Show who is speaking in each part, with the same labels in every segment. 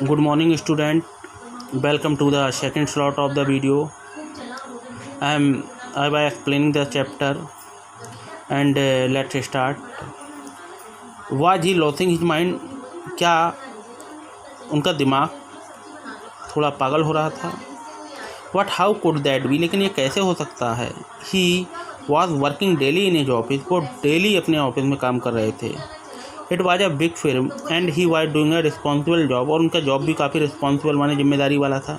Speaker 1: Good morning, student. Welcome to the second slot of the video. I will explaining the chapter and let's start. Was he losing his mind? क्या उनका दिमाग थोड़ा पागल हो रहा था? What how could that be? लेकिन ये कैसे हो सकता है? He was working daily in his office. वो डेली अपने ऑफिस में काम कर रहे थे. It was a big film and he was doing a responsible job. और उनका जॉब भी काफ़ी रिस्पॉन्सिबल माने जिम्मेदारी वाला था.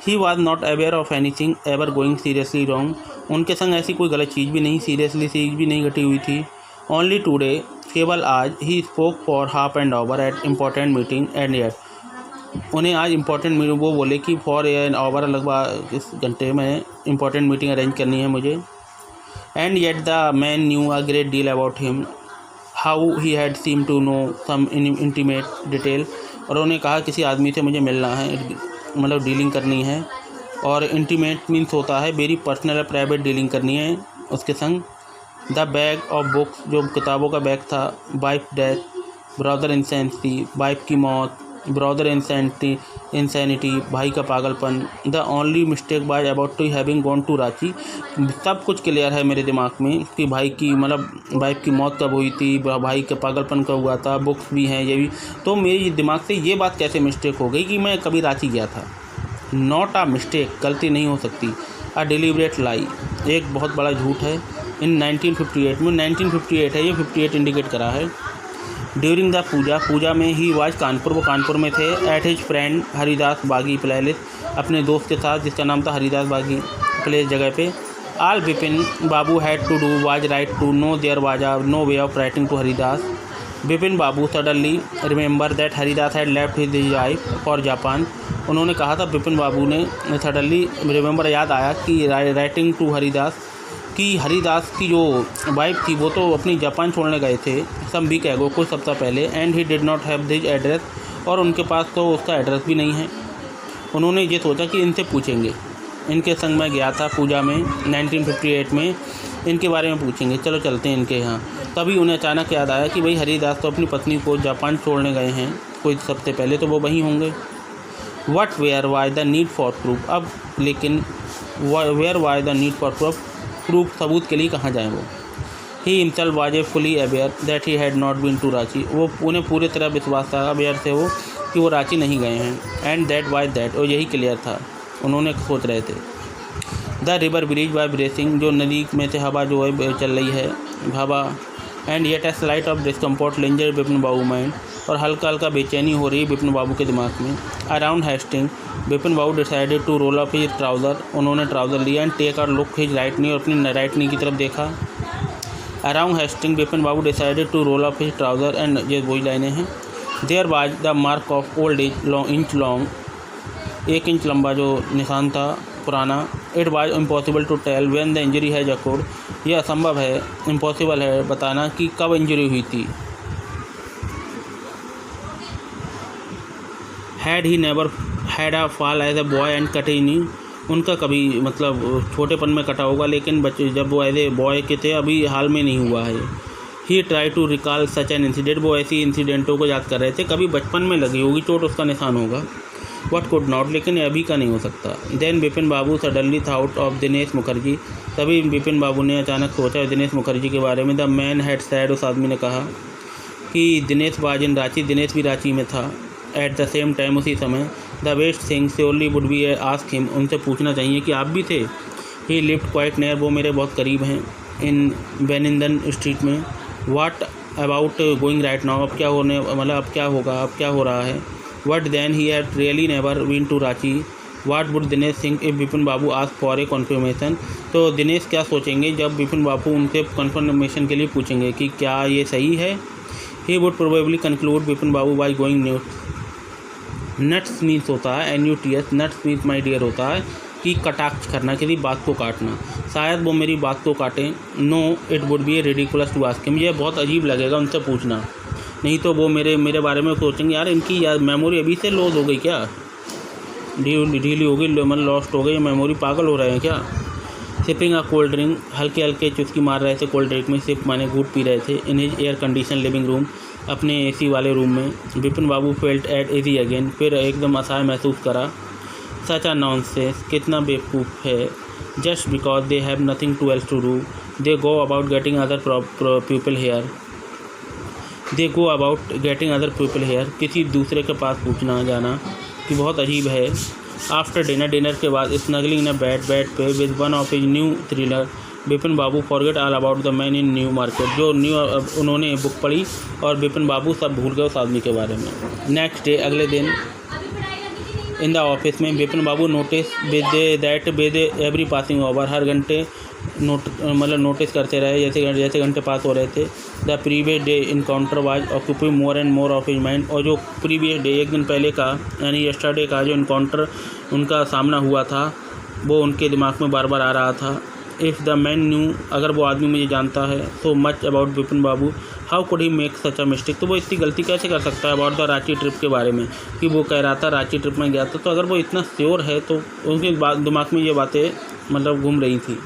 Speaker 1: He was not aware of anything ever going seriously wrong. उनके संग ऐसी कोई गलत चीज़ भी नहीं, सीरियसली चीज़ भी नहीं घटी हुई थी. ओनली टुडे, केवल आज, he spoke for half and hour at important meeting and yet. उन्हें आज इंपॉर्टेंट मीटिंग, वो बोले कि फॉर एन आवर, लगभग इस घंटे में इंपॉर्टेंट मीटिंग अरेंज करनी है मुझे. And yet the man knew a great deal about him, how he had seem to know some intimate detail. और उन्होंने कहा किसी आदमी से मुझे मिलना है, मतलब डीलिंग करनी है. और इंटीमेट मीन्स होता है वेरी पर्सनल, प्राइवेट डीलिंग करनी है उसके संग. द बैग ऑफ बुक्स, जो किताबों का बैग था. Wife death, brother insanity, wife की मौत. ब्रदर इंसैनिटी, भाई का पागलपन. The only mistake by about to having gone to Ranchi. सब कुछ क्लियर है मेरे दिमाग में कि भाई की, मतलब वाइफ की मौत कब हुई थी, भाई का पागलपन कब हुआ था, बुक्स भी हैं ये भी. तो मेरे दिमाग से ये बात कैसे मिस्टेक हो गई कि मैं कभी रांची गया था. नॉट अ मिस्टेक, गलती नहीं हो सकती. अ डिलीवरेट लाई, एक बहुत बड़ा झूठ है. इन 1958 में, 1958 है ये, 58 इंडिकेट करा है. ड्यूरिंग द पूजा में ही वाज कानपुर, वो कानपुर में थे. एट हिज फ्रेंड हरिदास बागी प्लेस, अपने दोस्त के साथ जिसका नाम था हरिदास बागी प्लेस जगह पे. All Bipin Babu had to do was write to no there was no way of writing to Haridas. Bipin Babu suddenly remember that Haridas had left his wife for Japan. उन्होंने कहा था, बिपिन बाबू ने सडनली रिमेंबर, याद आया कि राइटिंग टू हरिदास, कि हरिदास की जो वाइफ थी वो तो अपनी जापान छोड़ने गए थे सम वीक एगो, कुछ सप्ताह पहले. And he did not have his address, और उनके पास तो उसका एड्रेस भी नहीं है. उन्होंने ये सोचा कि इनसे पूछेंगे. इनके संग मैं गया था पूजा में 1958 में, इनके बारे में पूछेंगे, चलो चलते हैं इनके यहाँ. तभी उन्हें अचानक याद आया कि भाई हरिदास तो अपनी पत्नी को जापान छोड़ने गए हैं कुछ हफ्ते पहले, तो वो वहीं होंगे. What where why the need for proof. अब लेकिन where why the need for proof, सबूत के लिए कहाँ जाएँ वो. He himself was fully aware that he had not been to Ranchi. वो उन्हें पूरी तरह विश्वास था, अवेयर थे वो, कि वो रांची नहीं गए हैं. एंड दैट वाज दैट, और यही क्लियर था, उन्होंने सोच रहे थे. The river bridge by bracing, जो नदी में से हवा जो है चल रही है, हवा. And yet a slight of discomfort linger Bipin Babu mind, और हल्का हल्का बेचैनी हो रही है बिपिन बाबू के दिमाग में. Around Hastings Bipin Babu decided to roll up his trouser. उन्होंने ट्राउज़र लिया. And take a look his right knee, और अपनी राइट नी की तरफ देखा. Around Hastings Bipin Babu decided to roll up his trouser. And ये वही लाइनें हैं. There was the mark of old age inch long, 1 inch लंबा जो निशान था पुराना. It was impossible to tell when the injury has occurred. यह असंभव है, इम्पॉसिबल है बताना कि कब इंजरी हुई थी. Had he never had a fall as a boy and cut he knee. उनका कभी, मतलब छोटेपन में कटा होगा, लेकिन बच्चे जब वो एज ए बॉय के थे, अभी हाल में नहीं हुआ है. He try to recall such an incident, वो ऐसी इंसिडेंटों को याद कर रहे थे, कभी बचपन में लगी होगी चोट, उसका निशान होगा. वट कुड नॉट, लेकिन अभी का नहीं हो सकता. Then Bipin Babu suddenly thought of Dinesh Mukherjee. तभी बिपिन बाबू ने अचानक सोचा दिनेश मुखर्जी के बारे में. द मैन हैड सैड, उस आदमी ने कहा कि दिनेश वाज इन रांची, दिनेश भी रांची में था. एट द सेम टाइम, उसी समय. The best thing surely would be ask him, उनसे पूछना चाहिए कि आप भी थे. ही लिव्ड क्वाइट नियर, वो मेरे बहुत करीब हैं. इन बेनिंदन स्ट्रीट में. What about going right now, अब क्या होने, मतलब अब क्या होगा, अब क्या हो रहा है. What then he had really never been to Ranchi. What would Dinesh Singh if Bipin Babu ask for a confirmation. तो दिनेश क्या सोचेंगे जब बिपिन बाबू उनसे कन्फर्मेशन के लिए पूछेंगे कि क्या ये सही है. He would probably conclude Bipin Babu by going new. Nuts means होता है NUTS, nuts means my dear होता है कि कटाक्ष करना, किसी बात को काटना. शायद वो मेरी बात को काटें. No, it would be a ridiculous to ask him. ये बहुत अजीब लगेगा उनसे पूछना, नहीं तो वो मेरे बारे में सोचेंगे यार इनकी यार मेमोरी अभी से लॉस हो गई क्या, ढीली हो गई, मतलब लॉस्ट हो गई, मेमोरी, पागल हो रहे हैं क्या. सिपिंग अ कोल्ड ड्रिंक, हल्के हल्के चुस्की मार रहे थे कोल्ड ड्रिंक में. सिप माने घूट पी रहे थे. In his air condition living room, अपने एसी वाले रूम में। विपिन बाबू फेल्ट एट एजी अगेन, फिर एकदम असहाय महसूस करा। सच आ नॉनसेंस, कितना बेवकूफ़ है। Just because they have nothing to else to do they go about getting other people here. They go about getting other people here, किसी दूसरे के पास पूछना जाना कि बहुत अजीब है। आफ्टर डिनर के बाद स्नगलिंग इन बेड पे with one of his new thriller, Vipin Babu forget all about the man in new market. जो उन्होंने बुक पढ़ी और विपिन बाबू सब भूल गए उस आदमी के बारे में। नेक्स्ट डे, अगले दिन इन द ऑफिस में, Vipin Babu notice with every passing over, हर घंटे नोटिस करते रहे जैसे घंटे पास हो रहे थे। The previous day encounter was occupying more and more of his mind, और जो प्रीवियस डे एक दिन पहले का यानी यस्टरडे का जो इनकाउंटर उनका सामना हुआ था वो उनके दिमाग में बार बार आ रहा था। इफ़ द मैन न्यू, अगर वो आदमी मुझे जानता है, so much about Vipin Babu, how could he make such a mistake, तो वो इतनी गलती कैसे कर सकता है अबाउट द रांची ट्रिप के बारे में, कि वो कह रहा था रांची ट्रिप में गया था। तो अगर वो इतना श्योर है तो उनके दिमाग में ये बातें मतलब घूम रही थी।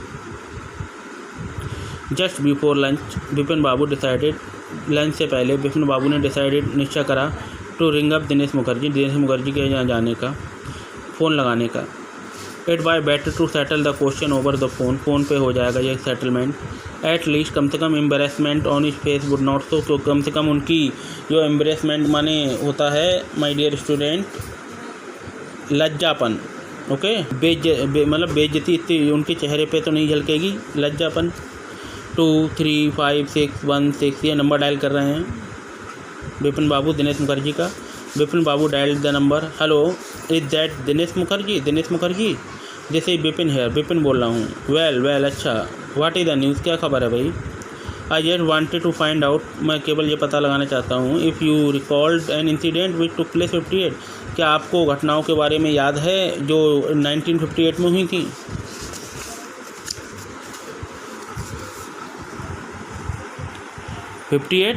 Speaker 1: Just before lunch Vipin Babu decided, lunch से पहले विपिन बाबू ने निश्चय करा to ring up Dinesh Mukherjee के यहाँ जाने का, फ़ोन लगाने का। It by better to settle the question over the phone पे हो जाएगा ये सेटलमेंट। एट लीस्ट कम से कम embarrassment on his face would not so, तो कम से कम उनकी जो एम्बेरसमेंट माने होता है माय डियर स्टूडेंट, लज्जापन, ओके, मतलब बेइज्जती इतनी उनके चेहरे पे तो नहीं झलकेगी, लज्जापन। 2 3 5 6 1 6 ये नंबर डायल कर रहे हैं विपिन बाबू दिनेश मुखर्जी का। Vipin Babu dial the number. Hello, is that Dinesh Mukherjee जैसे विपिन है, विपिन बोल रहा हूँ। वेल अच्छा, व्हाट इज़ द न्यूज़, क्या खबर है भाई। I just wanted to find out, मैं केवल ये पता लगाना चाहता हूँ, if you recalled an incident which took place 58, क्या आपको घटनाओं के बारे में याद है जो 1958 में हुई थी। 19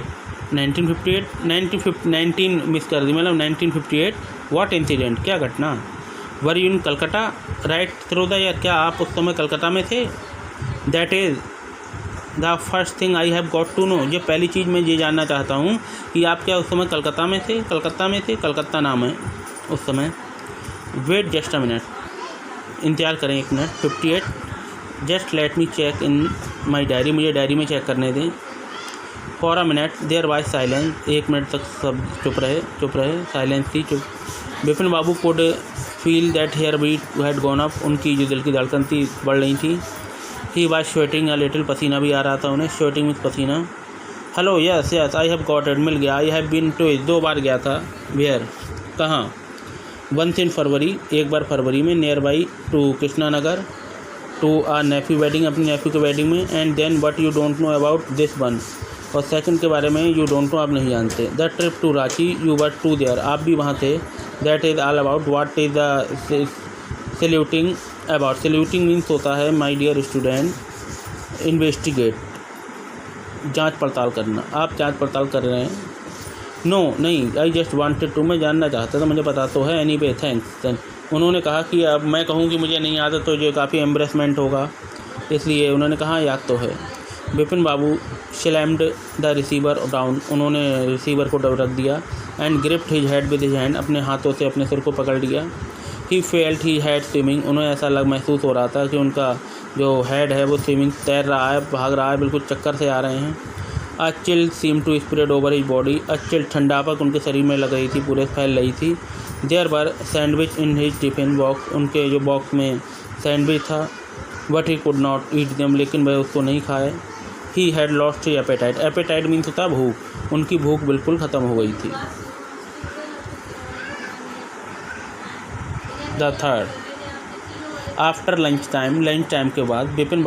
Speaker 1: मिस कर दी, मतलब 1958। व्हाट इंसिडेंट, क्या घटना। Were you in Calcutta right through the year, क्या आप उस समय कलकत्ता में थे। That is the first thing I have got to know, ये पहली चीज़ मैं ये जानना चाहता हूँ कि आप क्या उस समय कलकत्ता में थे। कलकत्ता नाम है उस समय। वेट जस्ट अ मिनट, इंतज़ार करें एक minute. 58, just let me check in my diary, मुझे डायरी में चेक करने दें। For a minute there was silence, 1 minute तक सब चुप रहे, साइलेंस थी, चुप। Vipin Babu could feel that hair beat had gone up, उनकी जो दिल की धड़कन थी बढ़ रही थी। He was sweating a little, पसीना भी आ रहा था उन्हें, स्वेटिंग विथ पसीना। Hello, yes I have got it, मिल गया। आई हैव बीन टू 2 बार गया था। वेयर, कहाँ। वंस इन फरवरी, एक बार फरवरी में, nearby to Krishnanagar, to a nephew wedding, अपनी नेफ्यू के वेडिंग में। And then what you don't know about this one, और सेकंड के बारे में यू डोंट नो, आप नहीं जानते। The trip to Ranchi, you were too there, आप भी वहाँ थे। That is all about what is the saluting about, saluting means होता है माय डियर स्टूडेंट इन्वेस्टिगेट, जांच पड़ताल करना, आप जांच पड़ताल कर रहे हैं। नो नहीं, आई जस्ट वांटेड टू, मैं जानना चाहता था, मुझे पता तो है। Anyway thanks. उन्होंने कहा कि अब मैं कहूँ कि मुझे नहीं याद है तो जो काफ़ी एम्बेरसमेंट होगा, इसलिए उन्होंने कहा याद तो है। विपिन बाबू स्लैम्ड द रिसीवर डाउन, उन्होंने रिसीवर को रख दिया। And gripped his head with his hand, अपने हाथों से अपने सिर को पकड़ लिया। He felt he had swimming, उन्हें ऐसा महसूस हो रहा था कि उनका जो हेड है वो स्विमिंग, तैर रहा है, भाग रहा है, बिल्कुल चक्कर से आ रहे हैं। A chill seem to spread over his body, a chill, ठंडापक उनके शरीर में लग रही थी, पूरे फैल रही थी। There were sandwich in his tiffin box, उनके जो बॉक्स में सैंडविच था। But he could not eat them, लेकिन वह उसको नहीं खाए। He had lost his appetite, appetite means होता भूख, उनकी भूख बिल्कुल ख़त्म हो गई थी। The third, after lunch time के बाद विपिन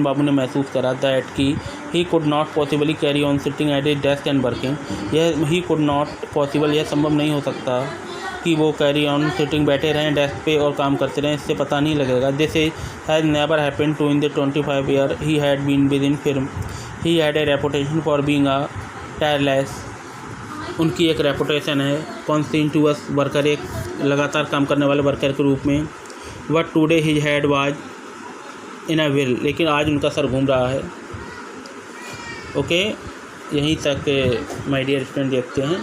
Speaker 1: बाबू ने महसूस करा दैट कि he could not possibly carry on sitting at his desk and working, he could not possible, यह संभव नहीं हो सकता कि वो कैरी ऑन सिटिंग, बैठे रहें डेस्क पे और काम करते रहें, इससे पता नहीं लगेगा। This has never happened to in the 25 year he had been within film, he had a reputation for being a tireless, उनकी एक रेपुटेशन है कॉन्टिन्यूअस वर्कर, एक लगातार काम करने वाले वर्कर के रूप में। But today his head was in a will, लेकिन आज उनका सर घूम रहा है। ओके, यहीं तक माय डियर स्टूडेंट देखते हैं।